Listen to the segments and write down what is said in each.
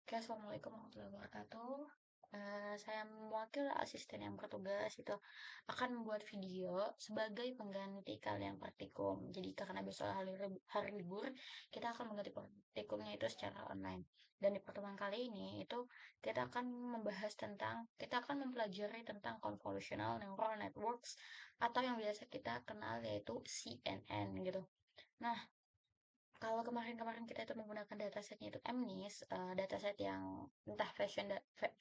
Oke, Assalamualaikum warahmatullahi wabarakatuh. Saya mewakili asisten yang bertugas itu akan membuat video sebagai pengganti kalian praktikum. Jadi karena besok hari libur, kita akan mengganti praktikumnya itu secara online. Dan di pertemuan kali ini itu kita akan mempelajari tentang convolutional neural networks atau yang biasa kita kenal yaitu CNN gitu. Nah, kalau kemarin-kemarin kita itu menggunakan datasetnya itu MNIST, dataset yang entah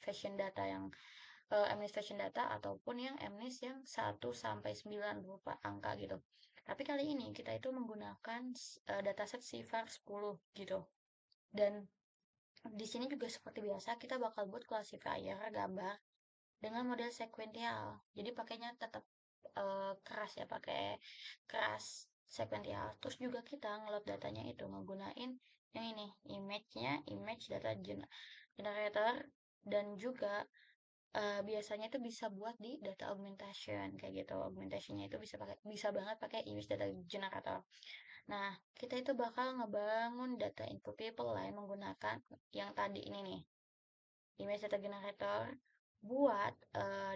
fashion data yang MNIST fashion data ataupun yang MNIST yang 1 sampai 9 berupa angka gitu. Tapi kali ini kita itu menggunakan dataset CIFAR 10 gitu. Dan di sini juga seperti biasa kita bakal buat classifier gambar dengan model sekuensial. Jadi pakainya tetap keras ya, pakai keras sekuensial. Terus juga kita ngeload datanya itu menggunakan yang ini, image data generator, dan juga biasanya itu bisa buat di data augmentation kayak gitu. Augmentationnya itu bisa banget pakai image data generator. Nah, kita itu bakal ngebangun data input pipeline menggunakan yang tadi ini nih, image data generator, buat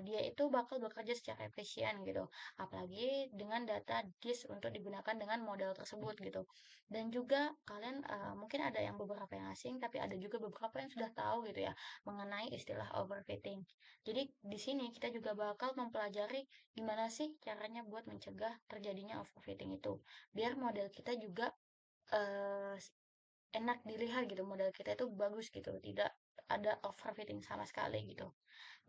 dia itu bakal bekerja secara efisien gitu. Apalagi dengan data disk untuk digunakan dengan model tersebut gitu. Dan juga kalian mungkin ada yang beberapa yang asing, tapi ada juga beberapa yang sudah tahu gitu ya mengenai istilah overfitting. Jadi di sini kita juga bakal mempelajari gimana sih caranya buat mencegah terjadinya overfitting itu. Biar model kita juga eh, enak dilihat gitu, model kita itu bagus gitu, tidak ada overfitting sama sekali gitu.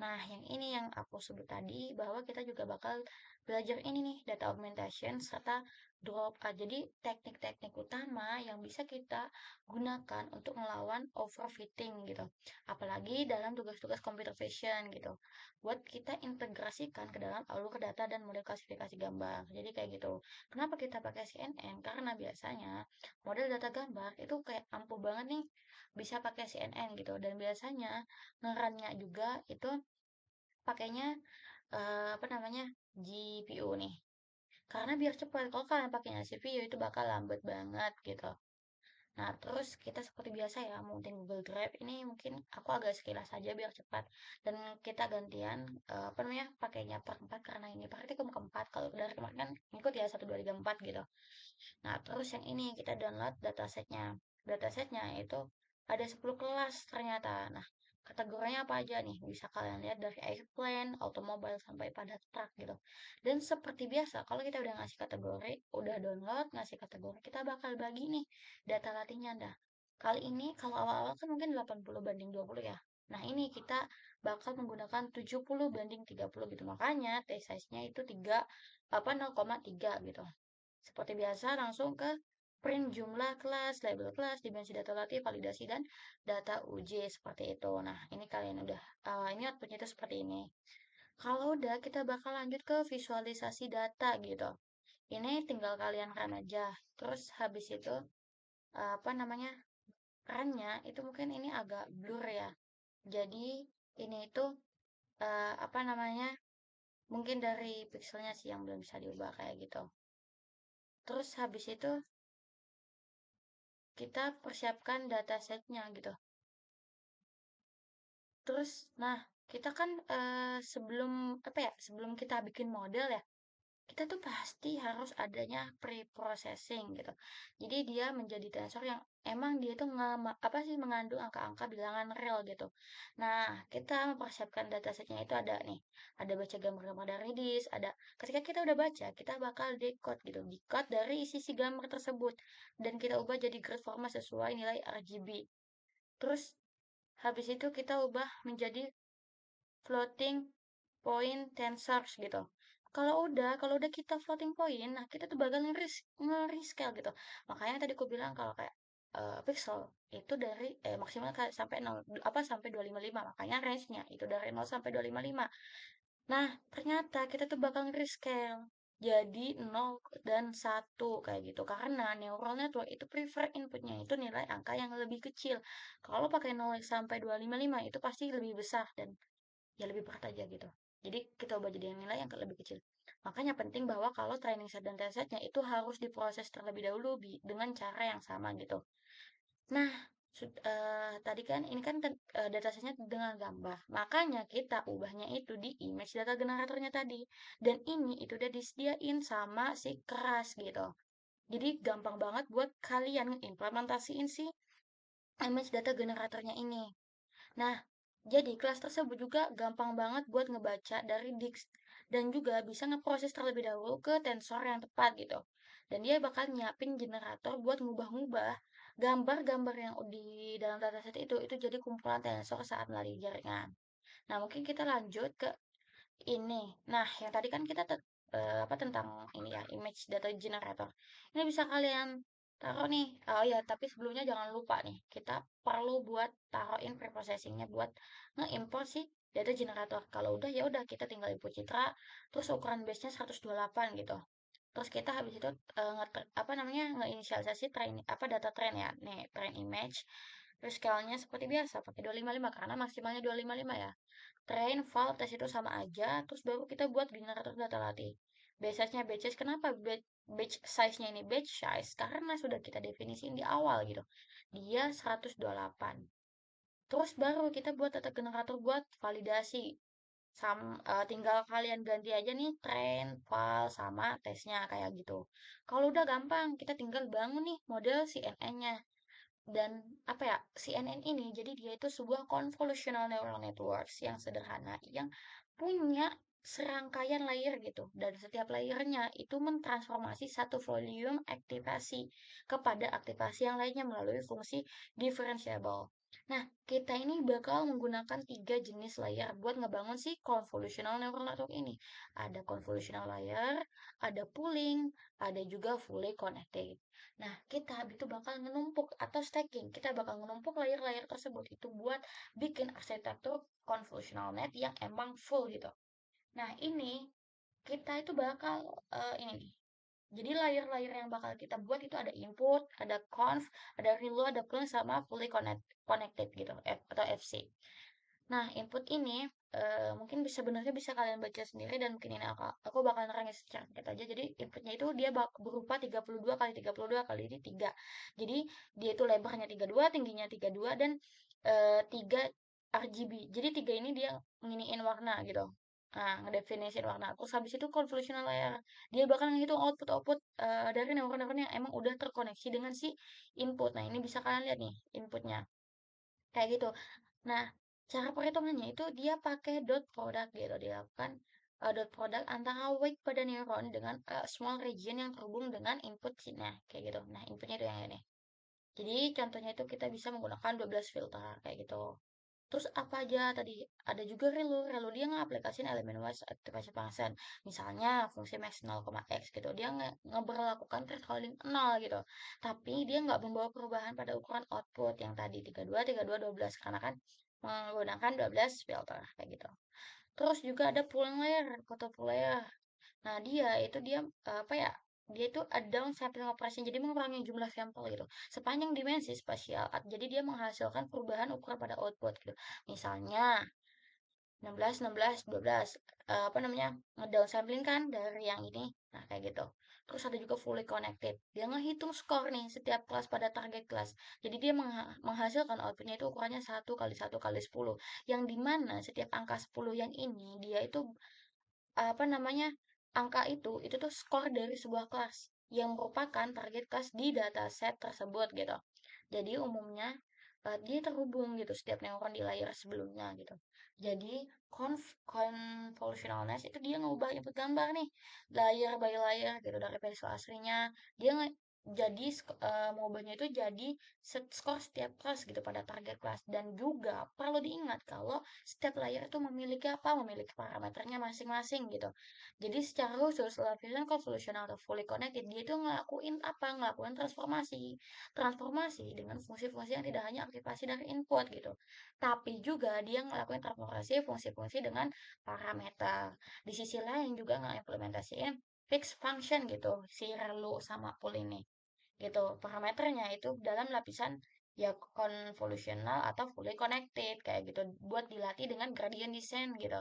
Nah, yang ini yang aku sebut tadi bahwa kita juga bakal belajar ini nih, data augmentation serta drop. Jadi teknik-teknik utama yang bisa kita gunakan untuk melawan overfitting gitu. Apalagi dalam tugas-tugas computer vision gitu. Buat kita integrasikan ke dalam alur data dan model klasifikasi gambar. Jadi kayak gitu. Kenapa kita pakai CNN? Karena biasanya model data gambar itu kayak ampuh banget nih bisa pakai CNN gitu. Dan biasanya ngerannya juga itu pakainya apa namanya, GPU nih. Karena biar cepat. Kalau kalian pakainya CPU itu bakal lambat banget gitu. Nah, terus kita seperti biasa ya, mungkin Google Drive ini mungkin aku agak sekilas saja biar cepat. Dan kita gantian apa namanya, pakainya per 4 karena ini praktikum keempat. Kalau dari kemarin kan ngikut ya 1 2 3 4 gitu. Nah, terus yang ini kita download datasetnya. Datasetnya itu ada 10 kelas ternyata. Nah, kategorinya apa aja nih? Bisa kalian lihat dari airplane, automobile, sampai pada truck gitu. Dan seperti biasa, kalau kita udah ngasih kategori, udah download, ngasih kategori, kita bakal bagi nih data latihnya. Dah. Kali ini, kalau awal-awal kan mungkin 80 banding 20 ya. Nah, ini kita bakal menggunakan 70 banding 30 gitu. Makanya T size-nya itu 0,3 gitu. Seperti biasa, langsung ke print jumlah kelas, label kelas, dimensi data latih, validasi, dan data uji seperti itu. Nah, ini kalian udah, ini outputnya itu seperti ini. Kalau udah, kita bakal lanjut ke visualisasi data gitu. Ini tinggal kalian run aja. Terus habis itu, apa namanya, runnya itu mungkin ini agak blur ya. Jadi, ini itu, apa namanya, mungkin dari pixelnya sih yang belum bisa diubah kayak gitu. Terus habis itu kita persiapkan datasetnya gitu. Terus, nah, kita kan sebelum apa ya, sebelum kita bikin model ya, kita tuh pasti harus adanya pre-processing gitu. Jadi dia menjadi tensor yang emang dia tuh apa sih mengandung angka-angka bilangan real gitu. Nah, kita mempersiapkan datasetnya itu ada nih, ada baca gambar-gambar dari disk, ada ketika kita udah baca, kita bakal decode gitu, decode dari isi si gambar tersebut dan kita ubah jadi grid format sesuai nilai RGB. Terus habis itu kita ubah menjadi floating point tensors gitu. Kalau udah kita floating point, nah kita tuh bakal nge-rescale gitu. Makanya tadi aku bilang kalau kayak pixel itu dari maksimal sampai 0 apa sampai 255. Makanya range-nya itu dari 0 sampai 255. Nah, ternyata kita tuh bakal nge-rescale jadi 0 dan 1 kayak gitu. Karena neural network itu prefer inputnya itu nilai angka yang lebih kecil. Kalau pakai 0 sampai 255 itu pasti lebih besar dan ya lebih berat aja gitu. Jadi kita ubah jadi nilai yang lebih kecil. Makanya penting bahwa kalau training set dan test setnya itu harus diproses terlebih dahulu dengan cara yang sama gitu. Nah, Tadi kan ini kan datasetnya dengan gambar. Makanya kita ubahnya itu di image data generatornya tadi. Dan ini itu udah disediain sama si keras gitu. Jadi gampang banget buat kalian implementasiin si image data generatornya ini. Nah, jadi kelas tersebut juga gampang banget buat ngebaca dari Dix dan juga bisa ngeproses terlebih dahulu ke tensor yang tepat gitu. Dan dia bakal nyiapin generator buat ngubah-ngubah gambar-gambar yang di dalam dataset itu jadi kumpulan tensor saat melalui jaringan. Nah, mungkin kita lanjut ke ini. Nah, yang tadi kan kita apa tentang ini ya, image data generator. Ini bisa kalian taruh nih. Oh ya, tapi sebelumnya jangan lupa nih, kita perlu buat taruhin preprocessingnya buat nge-import si data generator. Kalau udah ya udah kita tinggal input citra, terus ukuran base-nya 128 gitu. Terus kita habis itu apa namanya ngeinisialisasi train apa data train ya. Nih, train image. Terus scale-nya seperti biasa pakai 255 karena maksimalnya 255 ya. Train, file, tes itu sama aja, terus baru kita buat generator data latih. Batch-nya batches, kenapa batch size-nya ini batch size? Karena sudah kita definisiin di awal gitu. Dia 128. Terus baru kita buat data generator buat validasi. Tinggal kalian ganti aja nih train, file, sama tesnya kayak gitu. Kalau udah gampang, kita tinggal bangun nih model CNN-nya. Dan apa ya, CNN ini jadi dia itu sebuah convolutional neural networks yang sederhana yang punya serangkaian layer gitu, dan setiap layernya itu mentransformasi satu volume aktivasi kepada aktivasi yang lainnya melalui fungsi differentiable. Nah, kita ini bakal menggunakan 3 jenis layer buat ngebangun si convolutional neural network ini. Ada convolutional layer, ada pooling, ada juga fully connected. Nah, kita itu bakal menumpuk atau stacking. Kita bakal menumpuk layer-layer tersebut itu buat bikin arsitektur convolutional net yang emang full gitu. Nah, ini kita itu bakal ini nih. Jadi layer-layer yang bakal kita buat itu ada input, ada conv, ada reload, ada clone sama fully connected gitu, atau FC. Nah, input ini mungkin sebenarnya bisa kalian baca sendiri dan mungkin ini aku bakal nerangin secara singkat aja. Jadi inputnya itu dia berupa 32 kali 32 kali ini 3. Jadi dia itu lebarnya 32, tingginya 32 dan 3 RGB. Jadi 3 ini dia nginiin warna gitu. Nah, ngedefinisin warna. Terus habis itu convolutional layer. Dia bakal ngitung output-output dari neuron-neuron yang emang udah terkoneksi dengan si input. Nah, ini bisa kalian lihat nih inputnya. Kayak gitu. Nah, cara perhitungannya itu dia pakai dot product gitu, dilakukan dot product antara weight pada neuron dengan small region yang terhubung dengan input sini, kayak gitu. Nah, inputnya itu yang ini. Jadi contohnya itu kita bisa menggunakan 12 filter kayak gitu. Terus apa aja tadi? Ada juga relu. Relu dia ngaplikasiin elemen wise activation function. Misalnya fungsi max 0,x gitu. Dia ngeberlakukan thresholding 0 gitu. Tapi dia nggak membawa perubahan pada ukuran output yang tadi 32, 32, 12. Karena kan menggunakan 12 filter kayak gitu. Terus juga ada pooling layer, photo pool layer. Nah, dia apa ya? Dia itu a down sampling operation, jadi mengurangi jumlah sampel gitu. Sepanjang dimensi spasial. Jadi dia menghasilkan perubahan ukuran pada output gitu. Misalnya 16, 16, 12. Apa namanya? Ngedown sampling kan dari yang ini. Nah, kayak gitu. Terus ada juga fully connected. Dia ngehitung skor nih setiap kelas pada target kelas. Jadi dia menghasilkan outputnya itu ukurannya 1 kali 1 kali 10. Yang dimana setiap angka 10 yang ini dia itu apa namanya, angka itu tuh skor dari sebuah kelas yang merupakan target kelas di dataset tersebut gitu. Jadi umumnya dia terhubung gitu setiap neuron di layar sebelumnya gitu. Jadi convolutional nest itu dia ngubah input gambar nih layer by layer gitu dari pensel aslinya. Dia jadi mengubahnya itu jadi skor setiap kelas gitu pada target kelas, dan juga perlu diingat kalau setiap layer itu memiliki apa? Memiliki parameternya masing-masing gitu. Jadi secara khusus lapisan convolutional atau fully connected dia itu ngelakuin apa? Ngelakuin transformasi. Transformasi dengan fungsi-fungsi yang tidak hanya aktivasi dari input gitu. Tapi juga dia ngelakuin transformasi fungsi-fungsi dengan parameter. Di sisi lain juga ngeimplementasiin fixed function gitu, si relu sama pool ini gitu. Parameternya itu dalam lapisan ya convolutional atau fully connected kayak gitu buat dilatih dengan gradient descent gitu.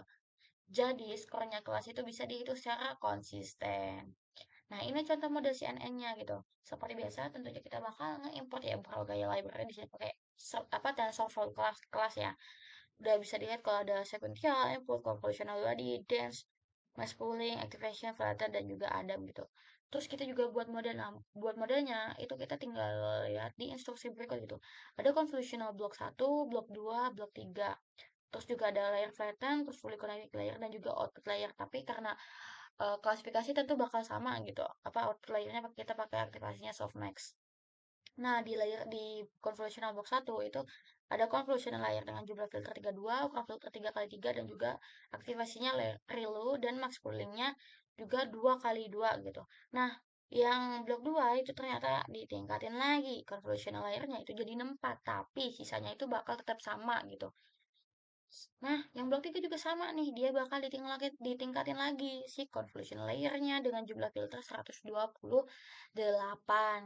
Jadi skornya kelas itu bisa dihitung secara konsisten. Nah, ini contoh model CNN-nya gitu. Seperti biasa tentunya kita bakal nge-import ya berbagai library di sini pakai TensorFlow kelas ya. Udah bisa dilihat kalau ada sequential, input, convolutional body, dense, mass pooling, activation, flatter, dan juga Adam gitu. Terus kita juga buat model. Nah, buat modelnya itu kita tinggal lihat di instruksi berikut gitu. Ada convolutional block 1, block 2, block 3. Terus juga ada layer flatten, terus fully connected layer, dan juga output layer. Tapi karena klasifikasi tentu bakal sama gitu. Output layernya kita pakai aktivasinya softmax. Nah, di convolutional box 1 itu ada convolutional layer dengan jumlah filter 32, ukuran filter 3x3, dan juga aktivasinya ReLU, dan max poolingnya juga 2x2 gitu. Nah, yang blok 2 itu ternyata ditingkatin lagi convolutional layernya itu jadi 4, tapi sisanya itu bakal tetap sama gitu. Nah, yang blok 3 juga sama nih, dia bakal ditingkatin lagi si convolution layernya dengan jumlah filter 128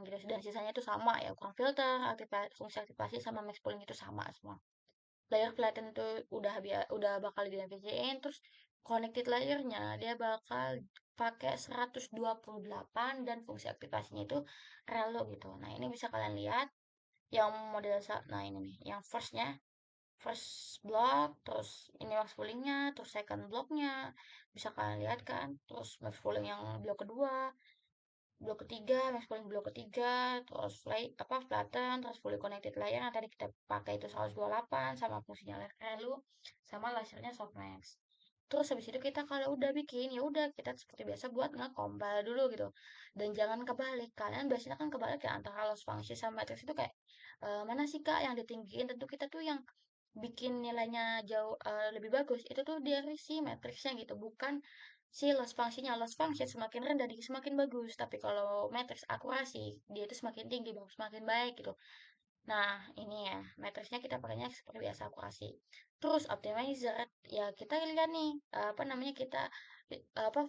gitu. Dan sisanya itu sama ya, kurang filter, fungsi aktivasi sama max pooling itu sama semua. Layer flatten itu udah bakal didefinisiin, terus connected layernya dia bakal pakai 128 dan fungsi aktivasinya itu relo gitu. Nah, ini bisa kalian lihat yang nah ini nih, yang first block, terus ini max poolingnya, terus second blocknya, bisa kalian lihat kan, terus max pooling yang blok ketiga, max pooling blok ketiga, terus flatten, terus fully connected layer yang tadi kita pakai itu 128 sama fungsinya lalu sama lasernya softmax. Terus habis itu kita kalau udah bikin ya udah kita seperti biasa buat nge-compile dulu gitu. Dan jangan kebalik. Kalian biasanya kan kebalik ya antara loss function sama matrix itu kayak mana sih Kak yang ditinggiin? Tentu kita tuh yang bikin nilainya jauh lebih bagus itu tuh dari si matriksnya gitu, bukan si loss functionnya. Loss function semakin rendah dia semakin bagus, tapi kalau matriks akurasi dia itu semakin tinggi bagus semakin baik gitu. Nah, ini ya, matriksnya kita pakainya seperti biasa akurasi. Terus optimizer, ya kita lihat nih,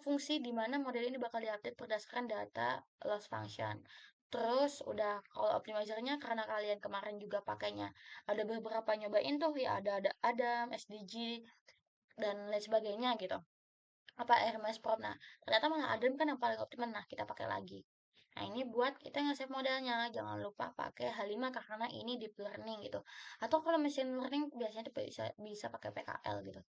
fungsi di mana model ini bakal diupdate berdasarkan data loss function. Terus udah kalau optimizernya karena kalian kemarin juga pakainya ada beberapa nyobain tuh ya ada Adam, SDG dan lain sebagainya gitu. RMS Prop. Nah, ternyata malah Adam kan yang paling optimal. Nah, kita pakai lagi. Nah, ini buat kita nge-save modelnya. Jangan lupa pakai H5 karena ini deep learning gitu. Atau kalau machine learning biasanya tuh bisa pakai PKL gitu.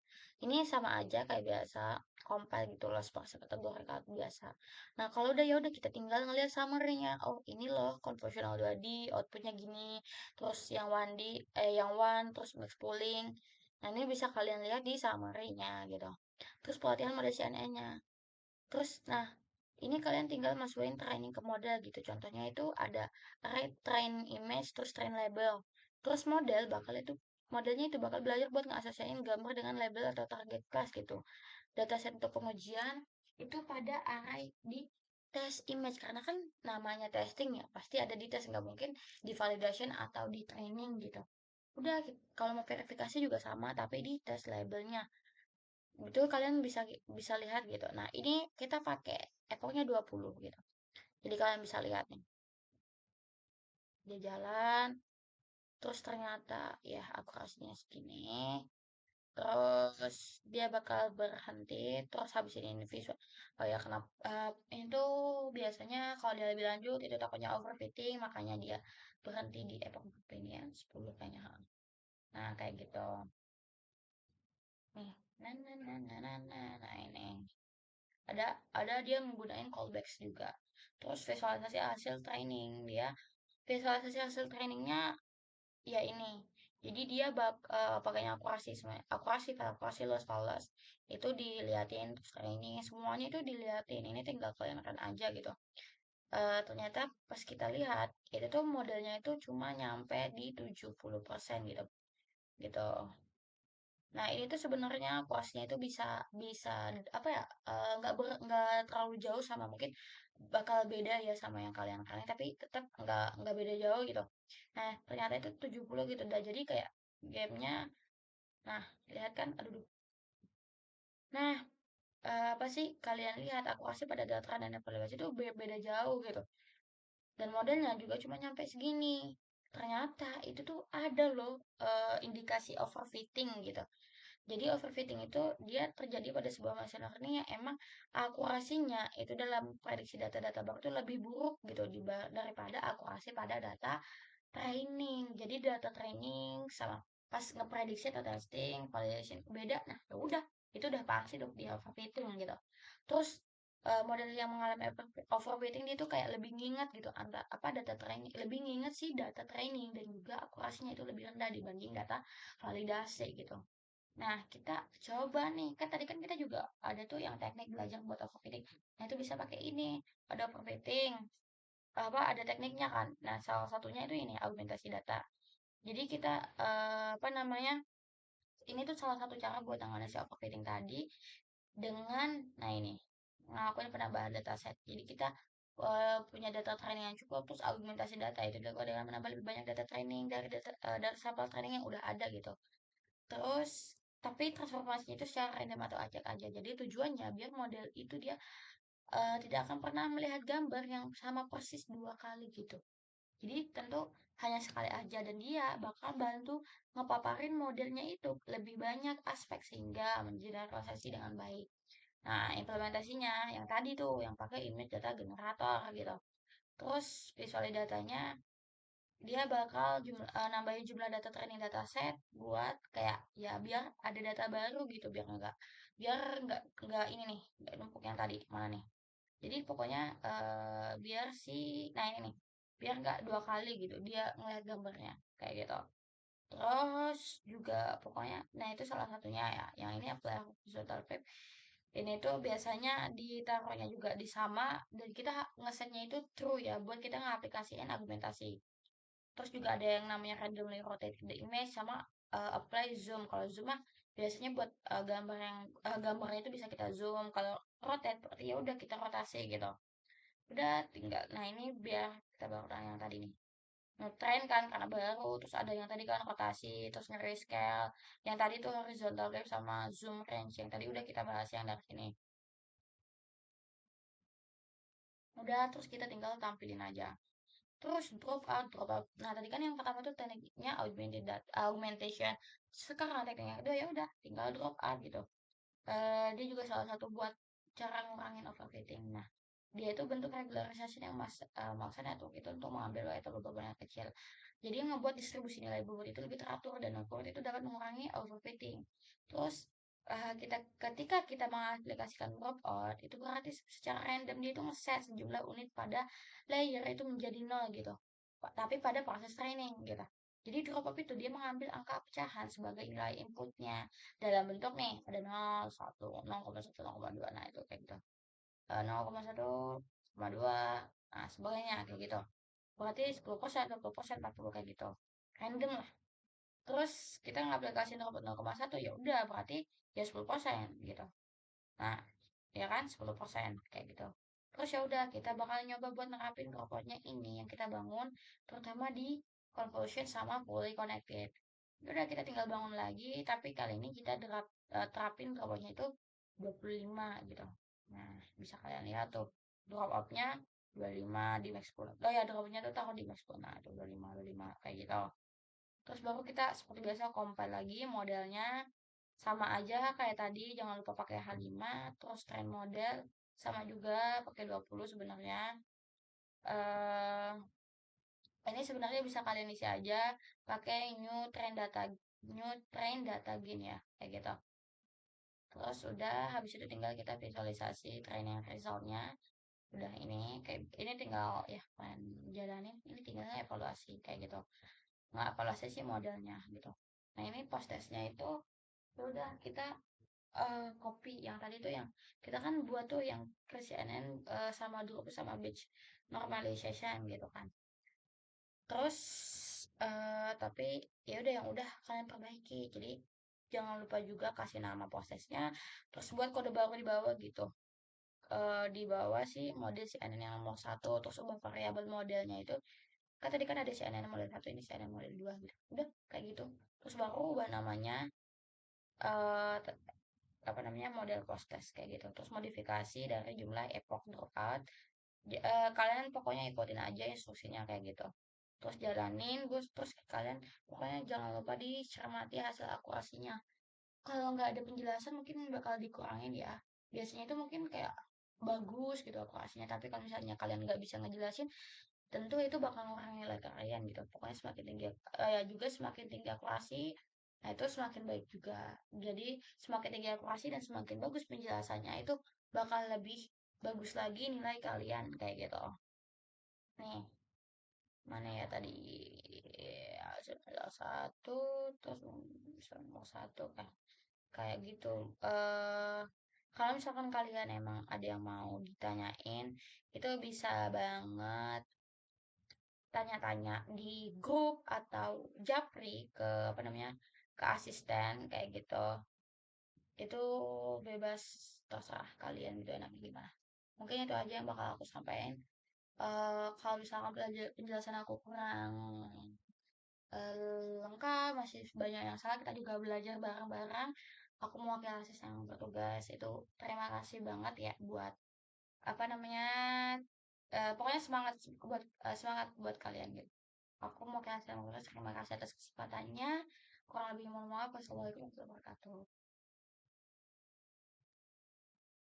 Ini sama aja kayak biasa compile gitu loh seperti kategori biasa. Nah, kalau udah ya udah kita tinggal ngelihat summary-nya. Oh, ini loh convolutional 2D, outputnya gini. Terus yang one terus max pooling. Nah, ini bisa kalian lihat di summary-nya gitu. Terus pelatihan model CNN-nya. Terus, nah, ini kalian tinggal masukin training ke model gitu. Contohnya itu ada train image, terus train label. Terus modelnya itu bakal belajar buat ngasosiasiin gambar dengan label atau target class gitu. Dataset untuk pengujian itu pada array di test image karena kan namanya testing ya pasti ada di tes, nggak mungkin di validation atau di training gitu. Udah kalau mau verifikasi juga sama tapi di tes labelnya itu kalian bisa bisa lihat gitu. Nah, ini kita pakai ekornya 20 gitu. Jadi kalian bisa lihat nih. Dia jalan, terus ternyata ya akurasinya segini. Terus dia bakal berhenti, terus habis ini visual. Oh ya, kenapa itu biasanya kalau dia lebih lanjut itu takutnya overfitting, makanya dia berhenti di epoch ini ya 10 kayaknya. Nah, kayak gitu. Nih, nah ini. Ada dia menggunakan callbacks juga. Terus visualisasi hasil training dia visualisasi hasil trainingnya ya ini. Jadi dia pakainya akurasi semuanya. Akurasi loss fallacy itu diliatin, terus training semuanya itu diliatin. Ini tinggal kalian run aja gitu. Ternyata pas kita lihat itu tuh modelnya itu cuma nyampe di 70% gitu. Gitu. Nah, ini tuh sebenarnya kuasnya itu bisa bisa apa ya? Nggak terlalu jauh sama mungkin bakal beda ya sama yang kalian kalian tapi tetap nggak beda jauh gitu. Nah, ternyata itu 70 gitu. Udah jadi kayak gamenya nah, lihat kan aduh. Nah, apa sih kalian lihat akuasi pada dataran dan evaluasi itu beda jauh gitu. Dan modelnya juga cuma nyampe segini. Ternyata itu tuh ada loh indikasi overfitting gitu. Jadi overfitting itu dia terjadi pada sebuah machine learning yang emang akurasinya itu dalam prediksi data-data baru itu lebih buruk gitu daripada akurasi pada data training. Jadi data training sama pas ngeprediksi atau testing, validation beda. Nah, ya udah, itu udah pasti dong di overfitting gitu. Terus model yang mengalami overfitting dia tuh kayak lebih nginget gitu antara apa data training, lebih nginget sih data training dan juga akurasinya itu lebih rendah dibanding data validasi gitu. Nah, kita coba nih, kan tadi kan kita juga ada tuh yang teknik belajar buat overfitting. Nah, itu bisa pakai ini, ada overfitting, apa ada tekniknya kan. Nah, salah satunya itu ini augmentasi data. Jadi kita apa namanya? Ini tuh salah satu cara buat analisis overfitting tadi dengan nah ini ngelakuin penambahan dataset. Jadi kita punya data training yang cukup terus augmentasi data itu dilakukan dengan menambah lebih banyak data training dari sampel training yang udah ada gitu. Terus tapi transformasinya itu secara random atau acak aja. Jadi tujuannya biar model itu dia tidak akan pernah melihat gambar yang sama persis dua kali gitu. Jadi tentu hanya sekali aja dan dia bakal bantu ngepaparin modelnya itu lebih banyak aspek sehingga mengeneralisasi dengan baik. Nah, implementasinya yang tadi tuh yang pakai image data generator gitu. Terus visual datanya dia bakal nambahin jumlah data training dataset buat kayak ya biar ada data baru gitu biar nggak ini nih nggak numpuk yang tadi mana nih jadi pokoknya biar si nah ini nih biar nggak dua kali gitu dia ngeliat gambarnya kayak gitu terus juga pokoknya nah itu salah satunya ya yang ini apply horizontal flip ini tuh biasanya ditaruhnya juga di sama dan kita ngesetnya itu true ya buat kita ngaplikasiin argumentasi. Terus juga ada yang namanya randomly rotate the image sama apply zoom. Kalau zoom mah biasanya buat gambarnya itu bisa kita zoom. Kalau rotate berarti ya udah kita rotasi gitu. Udah tinggal. Nah, ini biar kita baru yang tadi nih. Ngetrain kan karena baru, terus ada yang tadi kan rotasi, terus nge-rescale. Yang tadi tuh horizontal gap sama zoom range. Yang tadi udah kita bahas yang dari sini. Udah, terus kita tinggal tampilin aja. Terus drop out. Nah, tadi kan yang pertama tuh tekniknya augmentation. Sekarang tekniknya kedua ya udah tinggal drop out gitu. Dia juga salah satu buat cara ngurangin overfitting. Nah, dia itu bentuk regularization yang maksudnya tuh itu untuk mengambil atau beban yang kecil. Jadi yang ngebuat distribusi nilai bobot itu lebih teratur dan akurat itu dapat mengurangi overfitting. Terus ketika kita mengaplikasikan dropout itu berarti secara random dia itu nge-set sejumlah unit pada layer itu menjadi nol gitu. Tapi pada proses training gitu. Jadi dropout itu dia mengambil angka pecahan sebagai nilai inputnya dalam bentuk nih ada 0, 1, 0,1, 0,2. Nah, itu kayak gitu. 0,1, 0,2, nah sebagainya kayak gitu. Berarti 10%, 20%, 40 kayak gitu. Random lah. Terus kita ngaplikasiin robot 0,1 ya udah berarti ya 10% gitu. Nah, ya kan 10% kayak gitu. Terus ya udah kita bakal nyoba buat nerapin robotnya ini yang kita bangun terutama di convolution sama fully connected. Ya udah kita tinggal bangun lagi tapi kali ini kita terapin robotnya itu 25 gitu. Nah, bisa kalian lihat tuh drop outnya 25 di max pull. Oh ya, drop outnya tuh taruh di max pull. Nah, itu 25, 25 kayak gitu. Terus baru kita seperti biasa compile lagi modelnya sama aja kayak tadi jangan lupa pakai H5 terus trend model sama juga pakai 20 sebenarnya eh ini sebenarnya bisa kalian isi aja pakai new trend data gain ya kayak gitu terus udah habis itu tinggal kita visualisasi training resultnya udah ini kayak ini tinggal ya plan jalanin ini tinggal evaluasi kayak gitu nggak evaluasi sih modelnya gitu nah ini post testnya itu ya udah kita copy yang tadi tuh yang kita kan buat tuh yang ke CNN sama dulu sama batch normalization gitu kan. Terus tapi ya udah yang udah kalian perbaiki. Jadi jangan lupa juga kasih nama prosesnya. Terus buat kode baru di bawah gitu. Di bawah sih model CNN yang nomor satu terus ubah variabel modelnya itu kan tadi kan ada CNN model satu ini CNN model 2 gitu. Udah kayak gitu. Terus baru ubah namanya eh apa namanya model post test kayak gitu terus modifikasi dari jumlah epoch dropout kalian pokoknya ikutin aja instruksinya kayak gitu terus jalanin terus kalian pokoknya jangan lupa dicermati hasil akurasinya kalau nggak ada penjelasan mungkin bakal dikurangin ya biasanya itu mungkin kayak bagus gitu akurasinya tapi kalau misalnya kalian nggak bisa ngejelasin tentu itu bakal ngurangi nilai kalian gitu. Pokoknya semakin tinggi, ya juga semakin tinggi akurasi, nah itu semakin baik juga. Jadi semakin tinggi akurasi dan semakin bagus penjelasannya itu bakal lebih bagus lagi nilai kalian kayak gitu. Nih, mana ya tadi ya, satu terus nomor satu kan kayak gitu. Kalau misalkan kalian emang ada yang mau ditanyain, itu bisa banget tanya-tanya di grup atau japri ke apa namanya ke asisten kayak gitu. Itu bebas, terserah kalian gitu enaknya gimana. Mungkin itu aja yang bakal aku sampaikan. Kalau misalkan penjelasan aku kurang lengkap, masih banyak yang salah, kita juga belajar bareng-bareng. Aku mewakili asisten yang bertugas itu terima kasih banget ya buat apa namanya, pokoknya semangat buat kalian gitu. Aku mau kasih terima kasih atas kesempatannya. Kurang lebih mohon maaf. Wassalamualaikum warahmatullahi wabarakatuh.